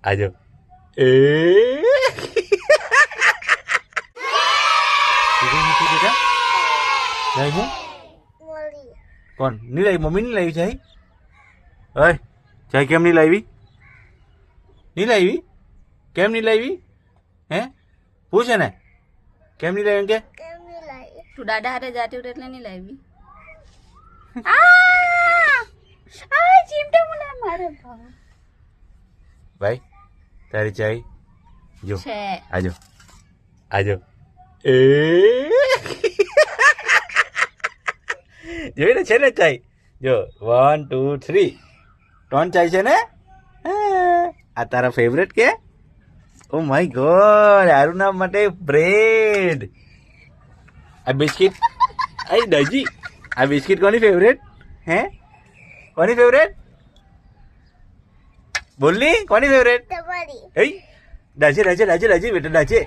આજો એ લઈ હું કોણ નહીં લાવી મમ્મી નહીં લાવી ચાઈ ઓય ચાઈ કેમ નહીં લાવી કેમ નહીં લાવી હે પૂછે ને કેમ નહીં લાવી એમ કે તું દાદા હારે જાતી હોય એટલે નહીં લાવી ચીમટા મુલા મારે ભાઈ તારી ચાઈ જો છે આજો એ જોઈ ને છે ને ચાઈ જો 1 2 3 ત્રણ ચાઈ છે ને આ તારા ફેવરેટ કે ઓ માય ગોડ આરુના માટે બ્રેડ આ બિસ્કિટ આઈ દાજી આ બિસ્કિટ કોની ફેવરેટ હે કોની ફેવરેટ બોલની કોની ફેવરેટ તમારી એ દાજે બેટા દાજે